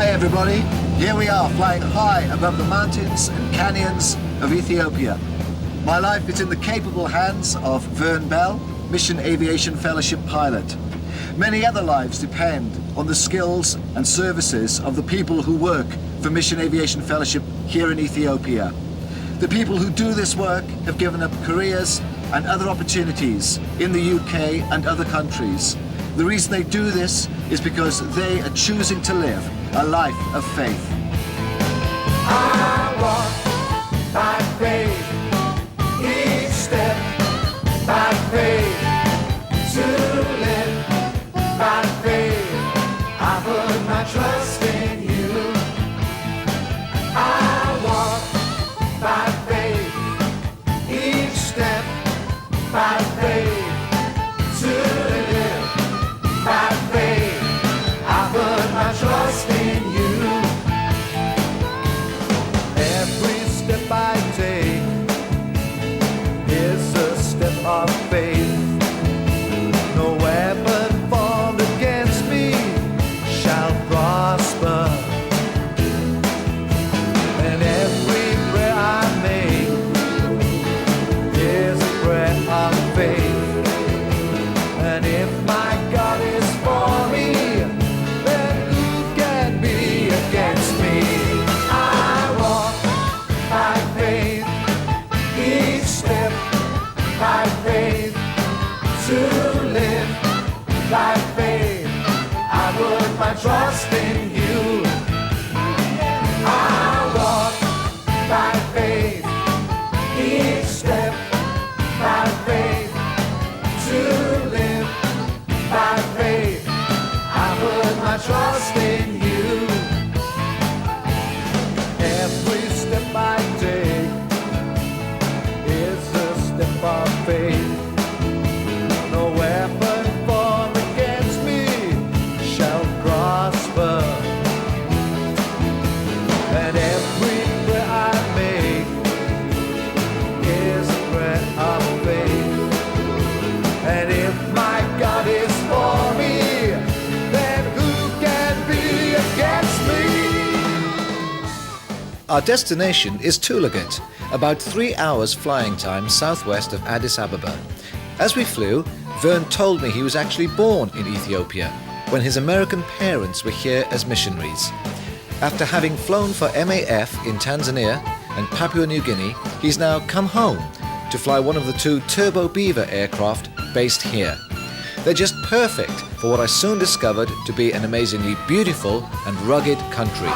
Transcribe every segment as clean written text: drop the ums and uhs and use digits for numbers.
Hi everybody, here we are flying high above the mountains and canyons of Ethiopia. My life is in the capable hands of Vern Bell, Mission Aviation Fellowship pilot. Many other lives depend on the skills and services of the people who work for Mission Aviation Fellowship here in Ethiopia. The people who do this work have given up careers and other opportunities in the UK and other countries. The reason they do this is because they are choosing to live a life of faith. I walk by faith, each step by faith, to live by faith. I put my trust in you. I walk by faith, each step by faith, to live by faith. I put my trust in you. Every step I take is a step of faith. No weapon formed against me shall prosper. And every prayer I make is a prayer of faith. And if my God is for me, then who can be against me? I walk by faith, each step by faith, to live by faith. I put my trust in you. I walk by faith, each step by faith, to live by faith. I put my trust in you. Every step I take is a step of faith. No weapon formed against me shall prosper. And every prayer I make is a prayer of faith. And if my God is for me, then who can be against me? Our destination is Tulegit, about 3 hours flying time southwest of Addis Ababa. As we flew, Vern told me he was actually born in Ethiopia when his American parents were here as missionaries. After having flown for MAF in Tanzania and Papua New Guinea, he's now come home to fly one of the 2 Turbo Beaver aircraft based here. They're just perfect for what I soon discovered to be an amazingly beautiful and rugged country.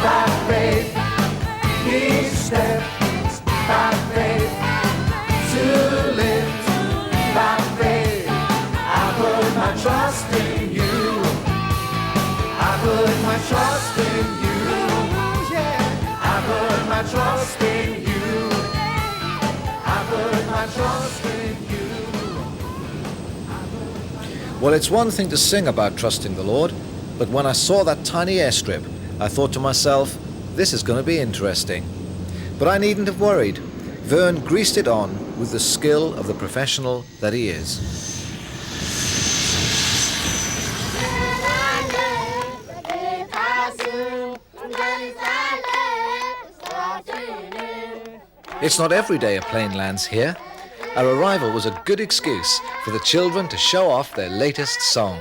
By faith, each step by faith, to live by faith. I put my trust in you. I put my trust in you. I put my trust in you. I put my trust in you. Well, it's one thing to sing about trusting the Lord, but when I saw that tiny airstrip, I thought to myself, this is going to be interesting. But I needn't have worried. Vern greased it on with the skill of the professional that he is. It's not every day a plane lands here. Our arrival was a good excuse for the children to show off their latest song.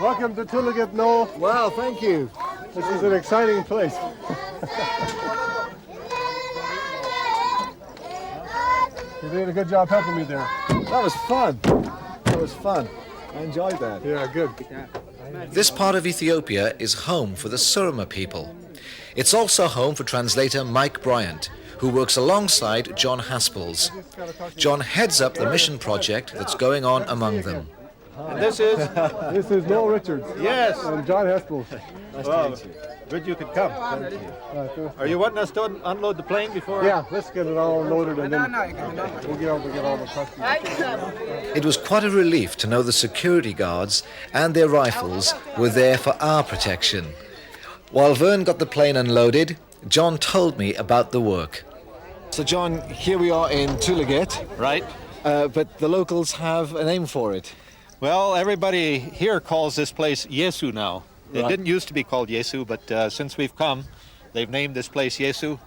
Welcome to Tulegit, Noel. Wow, thank you. This is an exciting place. You did a good job helping me there. That was fun. That was fun. I enjoyed that. Yeah, good. This part of Ethiopia is home for the Surma people. It's also home for translator Mike Bryant, who works alongside John Haspels. John heads up the mission project that's going on among them. And this is? This is Noel Richards. Yes. And John Hespel. Nice to meet you. Good you could come. Are you wanting us to unload the plane before? Yeah, let's get it all loaded and then we'll get over to get all the customers. It was quite a relief to know the security guards and their rifles were there for our protection. While Vern got the plane unloaded, John told me about the work. So John, here we are in Tulegit, Right. but the locals have a name for it. Well, everybody here calls this place Yesu now. It Right. didn't used to be called Yesu, but since we've come, they've named this place Yesu.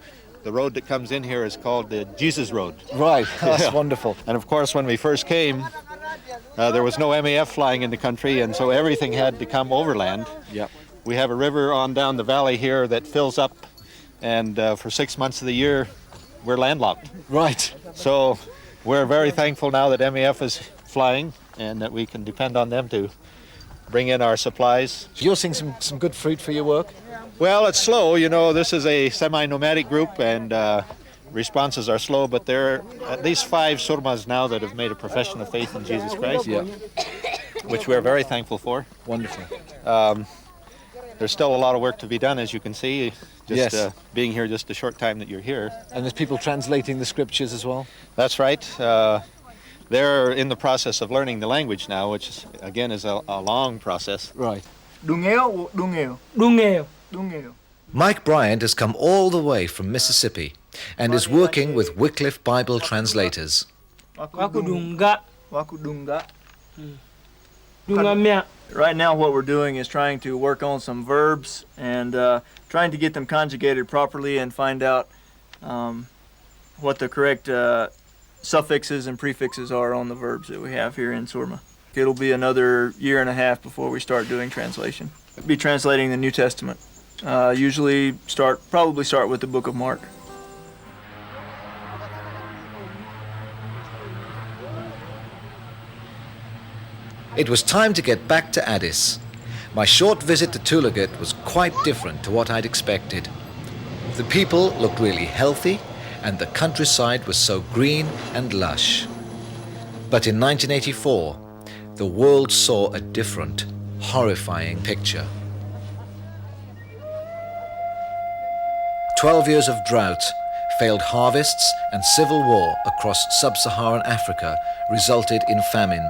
The road that comes in here is called the Jesus Road. Right, that's Yeah. wonderful. And of course, when we first came, there was no MAF flying in the country, and so everything had to come overland. Yep. We have a river on down the valley here that fills up, and for 6 months of the year, we're landlocked. Right. So we're very thankful now that MAF is flying and that we can depend on them to bring in our supplies. So you're seeing some good fruit for your work? Well, it's slow. You know, this is a semi-nomadic group, and responses are slow, but there are at least 5 Surmas now that have made a profession of faith in Jesus Christ, Yeah. which we're very thankful for. Wonderful. There's still a lot of work to be done, as you can see, just Yes. being here just a short time that you're here. And there's people translating the scriptures as well? That's right. They're in the process of learning the language now, which is, again is a long process. Right. Dungeo. Mike Bryant has come all the way from Mississippi and is working with Wycliffe Bible translators. Wakudunga. Wakudunga. Dungamia. Right now what we're doing is trying to work on some verbs and trying to get them conjugated properly and find out what the correct suffixes and prefixes are on the verbs that we have here in Surma. It'll be another year and a half before we start doing translation. We'll be translating the New Testament. Probably start with the book of Mark. It was time to get back to Addis. My short visit to Tulegit was quite different to what I'd expected. The people looked really healthy, and the countryside was so green and lush. But in 1984, the world saw a different, horrifying picture. 12 years of drought, failed harvests, and civil war across sub-Saharan Africa resulted in famine.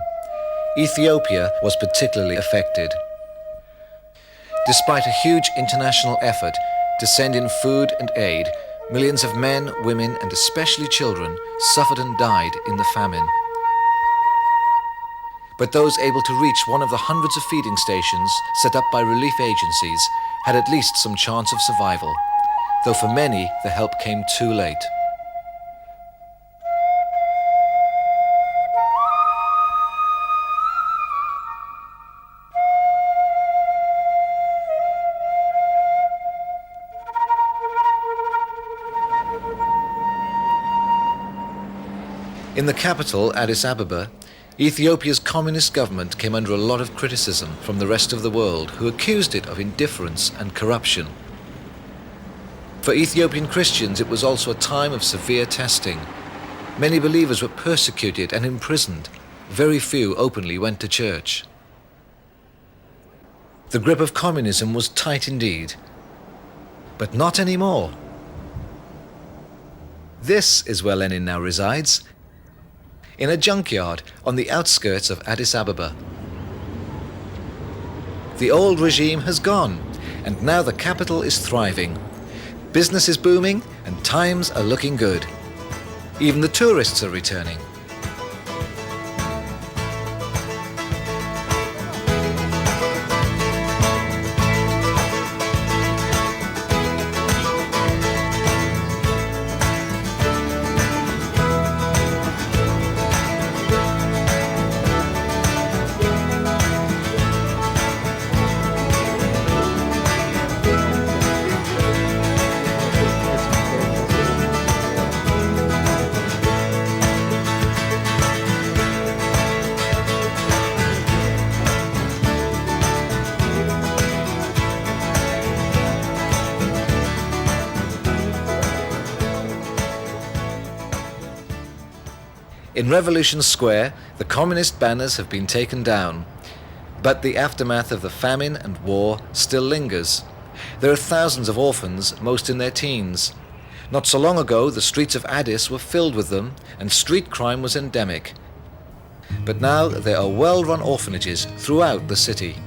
Ethiopia was particularly affected. Despite a huge international effort to send in food and aid, millions of men, women, and especially children suffered and died in the famine. But those able to reach one of the hundreds of feeding stations set up by relief agencies had at least some chance of survival, though for many the help came too late. In the capital, Addis Ababa, Ethiopia's communist government came under a lot of criticism from the rest of the world, who accused it of indifference and corruption. For Ethiopian Christians, it was also a time of severe testing. Many believers were persecuted and imprisoned. Very few openly went to church. The grip of communism was tight indeed, but not anymore. This is where Lenin now resides, in a junkyard on the outskirts of Addis Ababa. The old regime has gone, and now the capital is thriving. Business is booming, and times are looking good. Even the tourists are returning. In Revolution Square, the communist banners have been taken down, but the aftermath of the famine and war still lingers. There are thousands of orphans, most in their teens. Not so long ago, the streets of Addis were filled with them, and street crime was endemic. But now there are well-run orphanages throughout the city.